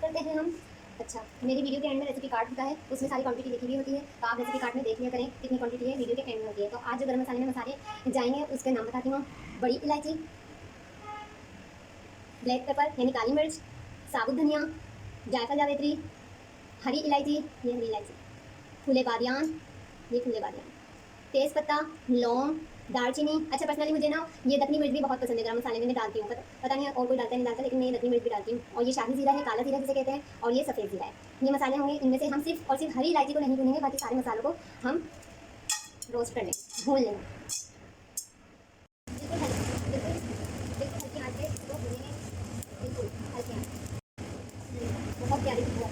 करते हैं हम। अच्छा, मेरी वीडियो के एंड में रेसिपी कार्ड होता है, उसमें सारी क्वांटिटी लिखी हुई होती है, तो आप रेसिपी कार्ड में देख लिया करें कितनी क्वांटिटी है, वीडियो के एंड में होती है। तो आज जो गरम मसाले में मसाले जाएंगे उसके नाम बताती हूँ। बड़ी इलायची, ब्लैक पेपर यानी काली मिर्च, साबुत धनिया, जायफल जावित्री, हरी इलायची, ये हरी इलायची, फूले बादियान, ये फूले बादियान, तेज़ पत्ता, लौंग, दालचीनी। अच्छा, पर्सनली मुझे ना ये दखनी मिर्च भी बहुत पसंद है, गरम मसाले में मैं डालती हूँ। पता नहीं और कोई डालता नहीं डालता, लेकिन मैं ये दखनी मिर्च भी डालती हूँ। और ये शाही ज़ीरा है, काला ज़ीरा जिसे कहते हैं, और ये सफ़ेद ज़ीरा है। ये मसाले होंगे, इनमें से हम सिर्फ और सिर्फ हरी इलायची को नहीं भूनेंगे, बाकी सारे मसालों को हम रोस्ट कर लेंगे, भून लेंगे। बिल्कुल हल्की, बिल्कुल हल्की आँच पे इसको भूनेंगे, बिल्कुल हल्की आँच। बहुत प्यारी खुशबू है।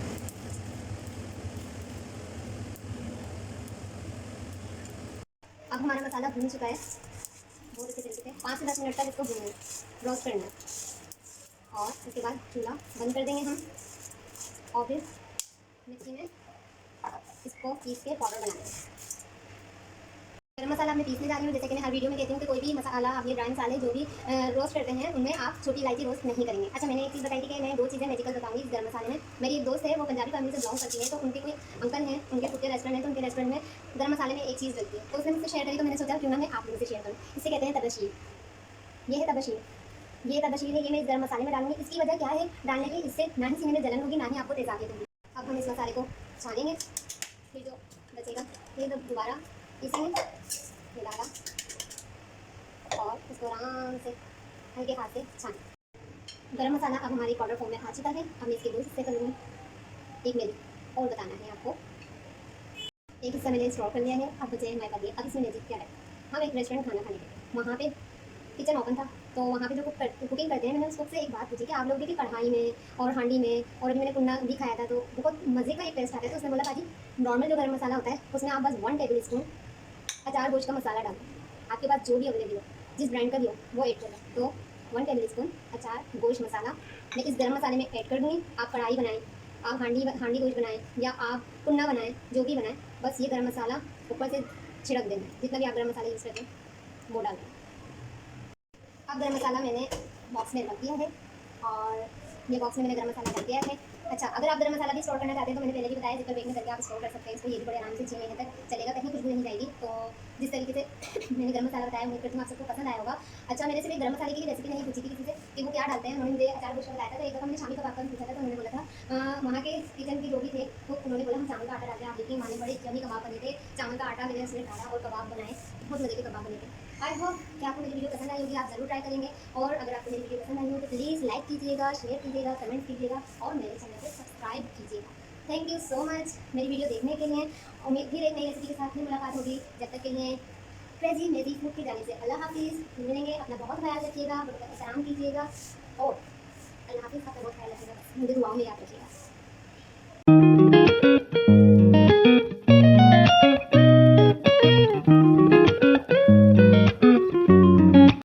अब हमारा मसाला भून चुका है बहुत अच्छे तरीके से। 5 से 10 मिनट तक इसको भूनना, रोस्ट करना है, और उसके बाद चूल्हा बंद कर देंगे हम, और फिर मिक्सी में इसको पीस के पाउडर बनाएंगे। गरम मसाला मैं पीसने जा रही हूँ। जैसे कि मैं हर वीडियो में कहती हूँ कि कोई भी मसाला आप ये ड्राई मसाले जो भी रोस्ट करते हैं उनमें आप छोटी इलायची रोस्ट नहीं करेंगे। अच्छा, मैंने एक चीज़ बताई थी कि मैं 2 चीज़ें मैजिकल बताऊँगी इस गरम मसाले में। मेरी एक दोस्त है, वो पंजाबी फैमिली से बिलोंग करती है, तो उनके कोई अंकल हैं, उनके खुद के रेस्टोरेंट है, तो उनके रेस्टोरेंट में गरम मसाले में एक चीज़ डलती है, तो उसने मुझसे शेयर करी, तो मैंने सोचा क्यों ना मैं आप लोगों से शेयर करूँ। इसे कहते हैं तबशीर। ये है तबशीर, ये तबशीर है, ये मैं इस गरम मसाले में डालूंगी। इसकी वजह क्या है डालने की, इससे ना ही सीने में जलन होगी, ना ही आपको तेजाबियत होगी। अब हम इस मसाले को छानेंगे, फिर जो बचेगा फिर दोबारा पीसेंगे, मिलाया, और इसको आराम से हल्के हाथ से छानें। गरम मसाला अब हमारी पाउडर फॉर्म में आ चुका है। अब मैं इसके 2 हिस्से करूँगी। एक मेरी और बताना है आपको, एक हिस्सा मैंने स्टोर कर लिया है, अब बचे हमारे पास ये। अब इसमें मैजिक क्या है, हम एक रेस्टोरेंट खाना खाने गए, वहाँ पे किचन ओपन था, तो वहाँ पे जो कुकिंग करते हैं, मैंने उस कुक से एक बात पूछी कि आप लोग देखिए कढ़ाई में और हांडी में, और अभी मैंने कुंडा भी खाया था, तो बहुत मज़े का एक टेस्ट आता है। तो उसने बोला भाजी नॉर्मल जो गरम मसाला होता है उसमें आप बस 1 टेबल स्पून अचार गोश्त का मसाला डालो, आपके पास जो भी अवेलेबल हो, जिस ब्रांड का भी हो वो ऐड कर लो। तो 1 टेबल स्पून अचार गोश्त मसाला मैं इस गरम मसाले में ऐड कर दूँगी। आप कढ़ाई बनाएं, आप हांडी गोश्त बनाएं, या आप कुन्ना बनाएं, जो भी बनाएं, बस ये गरम मसाला ऊपर से छिड़क देना है। जितना भी आप गरम मसाला यूज़ करते हैं वो डालें। अब गरम मसाला मैंने बॉक्स में रख दिया है, और ये बॉक्स में मैंने गरम मसाला रख दिया है। अच्छा, अगर आप गरम मसाला भी स्टोर करना चाहते हैं तो मैंने पहले भी बताया, जिपर पैक में करके आप स्टोर कर सकते हैं इसको। ये भी बड़े आराम से 6 महीने तक चलेगा, कहीं खुशबू नहीं जाएगी। तो जिस तरीके से मैंने गरम मसाला बताया, उम्मीद करती हूँ आप सबको पसंद आया होगा। अच्छा, मेरे से भी गरम मसाले की रेसिपी नहीं पूछी थी किसी से कि वो क्या डालते हैं, उन्होंने मुझे अचार गोश्त बताया था। तो एक दफ़ा हमने शामी कबाब का पूछा था, तो उन्होंने बोला था वहाँ के किचन के जो भी थे तो उन्होंने बोला हम चावल का आटा डालते हैं। आप देखिए हमारे बड़े जमी कबाब बने थे, चावल का आटा मैंने उसमें डाला और कबाब बनाए, बहुत मज़े के कबाब बने थे। आई होप कि आपको मेरी वीडियो पसंद आई होगी, आप ज़रूर ट्राई करेंगे। और अगर आपको मेरी वीडियो पसंद आई हो तो प्लीज़ लाइक कीजिएगा, शेयर कीजिएगा, कमेंट कीजिएगा, और मेरे चैनल को सब्सक्राइब कीजिएगा। थैंक यू सो मच मेरी वीडियो देखने के लिए। उम्मीद फिर एक नई रेसिपी के साथ फिर मुलाकात होगी। जब तक के लिए क्रेजी मेजी फूड की जाने से अल्लाह हाफिज़। मिलेंगे, अपना बहुत ख्याल रखिएगा, बड़ों का एहतराम कीजिएगा, और अल्लाह हाफिज़, आपका बहुत ख्याल रखिएगा, मुझे दुआओं में याद रखिएगा।